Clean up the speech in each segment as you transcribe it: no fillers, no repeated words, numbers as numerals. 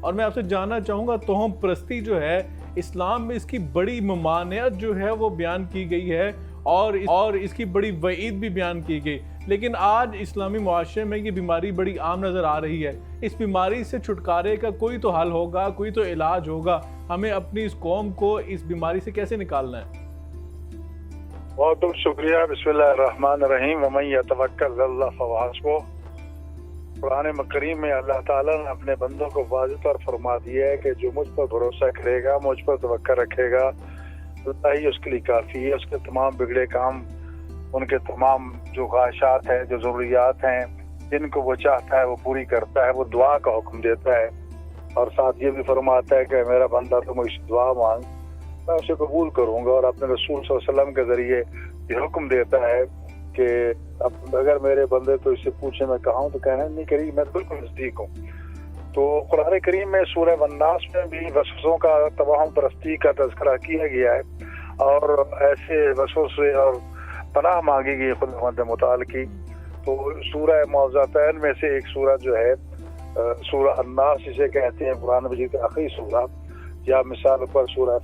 اور میں آپ سے جاننا چاہوں گا توہم پرستی جو ہے اسلام میں اس کی بڑی ممانعت جو ہے وہ بیان کی گئی ہے اور اس کی بڑی وعید بھی بیان کی گئی، لیکن آج اسلامی معاشرے میں یہ بیماری بڑی عام نظر آ رہی ہے۔ اس بیماری سے چھٹکارے کا کوئی تو حل ہوگا، کوئی تو علاج ہوگا، ہمیں اپنی اس قوم کو اس بیماری سے کیسے نکالنا ہے؟ بہت بہت شکریہ۔ بسم اللہ الرحمن الرحیم۔ ومن یتوکل علی اللہ فہو حسبہ۔ قرآن کریم میں اللہ تعالیٰ نے اپنے بندوں کو واضح طور فرما دیا ہے کہ جو مجھ پر بھروسہ کرے گا، مجھ پر توکل رکھے گا، اللہ ہی اس کے لیے کافی ہے۔ اس کے تمام بگڑے کام، ان کے تمام جو خواہشات ہیں، جو ضروریات ہیں، جن کو وہ چاہتا ہے وہ پوری کرتا ہے۔ وہ دعا کا حکم دیتا ہے اور ساتھ یہ بھی فرماتا ہے کہ میرا بندہ تو مجھ سے دعا مانگ، میں اسے قبول کروں گا۔ اور اپنے رسول صلی اللہ علیہ وسلم کے ذریعے یہ حکم دیتا ہے کہ اب اگر میرے بندے تو اس سے پوچھے میں کہا ہوں تو کہنا نہیں کری، میں بالکل نزدیک ہوں۔ تو قرآن کریم میں سورہ والناس میں بھی وسوسوں کا، توہم پرستی کا تذکرہ کیا گیا ہے اور ایسے وسوسے اور پناہ مانگی گئی خداوند متعال کی۔ تو سورہ معوذتین میں سے ایک سورہ جو ہے سورہ الناس جسے کہتے ہیں قرآن مجید کا آخری سورہ، یا مثال پر سورہ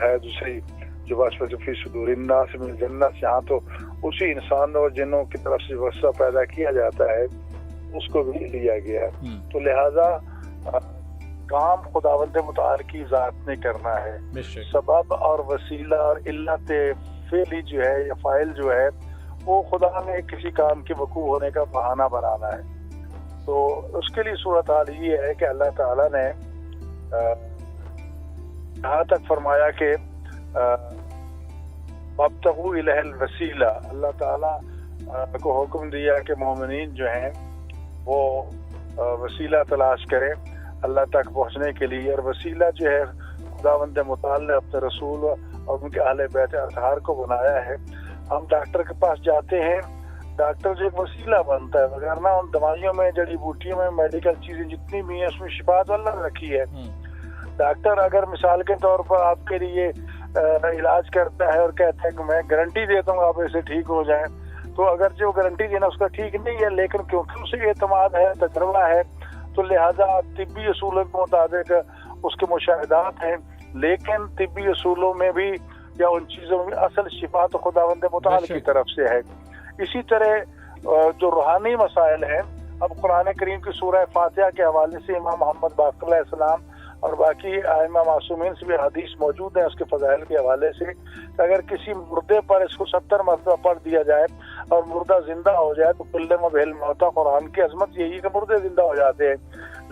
ہے دوسری جو واسطہ فی صدور الناس من الجنت، یہاں تو اسی انسان اور جنوں کی طرف سے وسوسہ پیدا کیا جاتا ہے اس کو بھی لیا گیا ہے۔ تو لہذا کام خداوند متعال کی ذات نے کرنا ہے۔ سبب اور وسیلہ اور علت فعلی جو ہے یا فاعل جو ہے وہ خدا نے کسی کام کے وقوع ہونے کا بہانہ بنانا ہے۔ تو اس کے لیے صورتحال یہ ہے کہ اللہ تعالیٰ نے یہاں تک فرمایا کہ وابتغوا الیہ الوسیلہ، اللہ تعالیٰ کو حکم دیا کہ مومنین جو ہیں وہ وسیلہ تلاش کریں اللہ تک پہنچنے کے لیے۔ اور وسیلہ جو ہے خداوند متعال نے اپنے رسول اور ان کے اہل بیت اطہار کو بنایا ہے۔ ہم ڈاکٹر کے پاس جاتے ہیں، ڈاکٹر جو ایک وسیلہ بنتا ہے، وغیرہ ان دوائیوں میں، جڑی بوٹیوں میں، میڈیکل چیزیں جتنی بھی ہیں اس میں شفا تو اللہ نے رکھی ہے۔ ڈاکٹر اگر مثال کے طور پر آپ کے لیے علاج کرتا ہے اور کہتا ہے کہ میں گارنٹی دیتا ہوں آپ ایسے ٹھیک ہو جائیں، تو اگر جو گارنٹی دینا اس کا ٹھیک نہیں ہے، لیکن کیونکہ اسے اعتماد ہے، تجربہ ہے، تو لہذا طبی اصولوں کے مطابق اس کے مشاہدات ہیں، لیکن طبی اصولوں میں بھی یا ان چیزوں میں اصل شفا تو خداوند متعال کی طرف سے ہے۔ اسی طرح جو روحانی مسائل ہیں، اب قرآن کریم کی سورہ فاتحہ کے حوالے سے امام محمد باقر علیہ السلام اور باقی ائمہ معصومین سے بھی حدیث موجود ہیں اس کے فضائل کے حوالے سے کہ اگر کسی مردے پر اس کو 70 مرتبہ پڑھ دیا جائے اور مردہ زندہ ہو جائے تو کل مبہل موتا، قرآن کی عظمت یہی ہے کہ مردے زندہ ہو جاتے ہیں،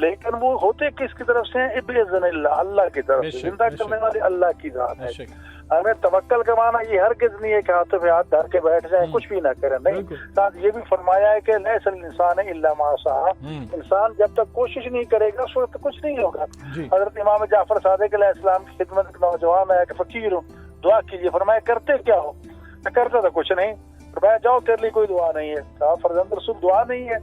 لیکن وہ ہوتے کس کی طرف سے ہیں؟ باذن اللہ، اللہ کی طرف سے۔ زندہ کرنے والے اللہ کی ذات ہے۔ ہمیں توکل کا معنی یہ ہرگز نہیں ہے کہ ہاتھوں میں ہاتھ دھر کے بیٹھ جائیں، کچھ بھی نہ کریں، نہیں۔ ساتھ یہ بھی فرمایا ہے کہ لیس الانسان الا ما سعی، انسان جب تک کوشش نہیں کرے گا اس وقت کچھ نہیں ہوگا۔ حضرت امام جعفر صادق علیہ السلام کی خدمت ایک نوجوان ہے کہ فقیر ہوں، دعا کیجیے۔ فرمایا کرتے کیا ہو؟ میں کرتا تھا کچھ نہیں۔ فرمایا جاؤ تیرے لیے کوئی دعا نہیں ہے۔ کہا فرزند رسول دعا نہیں ہے؟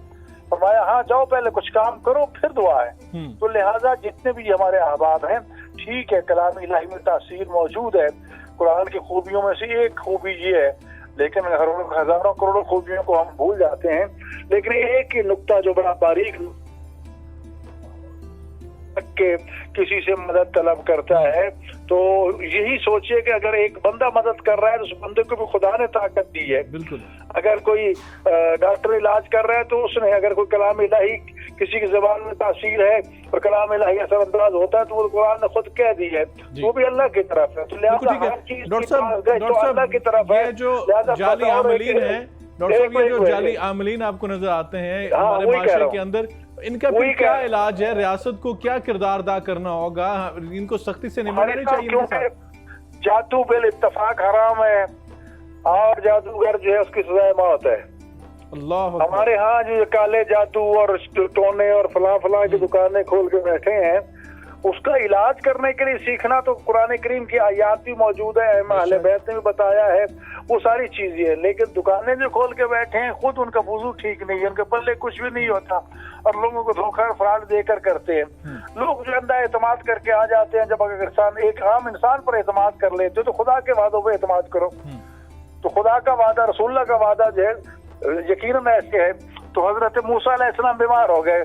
فرمایا ہاں جاؤ پہلے کچھ کام کرو پھر دعا ہے۔ تو لہٰذا جتنے بھی ہمارے احباب ہیں، ٹھیک ہے کلام الہی میں تاثیر موجود ہے، قرآن کی خوبیوں میں سے ایک خوبی یہ ہے، لیکن ہزاروں کروڑوں خوبیوں کو ہم بھول جاتے ہیں، لیکن ایک ہی نقطہ جو بڑا باریک کہ کسی سے مدد طلب کرتا ہے، تو یہی سوچئے کہ اگر ایک بندہ مدد کر رہا ہے تو اس بندے کو بھی خدا نے طاقت دی ہے۔ بالکل اگر کوئی ڈاکٹر علاج کر رہا ہے تو اس نے، اگر کوئی کلام الہی کسی کی زبان میں تاثیر ہے اور کلام الہی اثر انداز ہوتا ہے تو وہ قرآن نے خود کہہ دی ہے، وہ بھی اللہ کی طرف ہے۔ تو لہٰذا ہر چیز تو اللہ کی طرف ہے۔ جو جعلی عاملین ہیں ڈاکٹر صاحب، یہ جو جعلی عاملین آپ کو نظر آتے ہیں ہمارے معاشرے کے اندر، ان کا پھر کیا علاج ہے؟ ریاست کو کیا کردار ادا کرنا ہوگا؟ ان کو سختی سے نمٹنا نہیں چاہیے؟ کیونکہ جادو بالاتفاق حرام ہے اور جادوگر جو ہے اس کی سزائے موت ہے۔ اللہ ہمارے ہاں جو کالے جادو اور ٹونے اور فلاں فلاں کی دکانیں کھول کے بیٹھے ہیں، اس کا علاج کرنے کے لیے سیکھنا تو قرآن کریم کی آیات بھی موجود ہے، اہل بیت نے بھی بتایا ہے، وہ ساری چیزیں ہیں، لیکن دکانیں جو کھول کے بیٹھے ہیں خود ان کا وضو ٹھیک نہیں ہے، ان کے پلے کچھ بھی نہیں ہوتا اور لوگوں کو دھوکہ فراڈ دے کر کرتے ہیں۔ لوگ جو اندھا اعتماد کر کے آ جاتے ہیں، جب اگر ایک عام انسان پر اعتماد کر لیتے تو خدا کے وعدوں پہ اعتماد کرو۔ تو خدا کا وعدہ، رسول اللہ کا وعدہ جو ہے یقیناً ایسے ہے۔ تو حضرت موسیٰ علیہ السلام بیمار ہو گئے،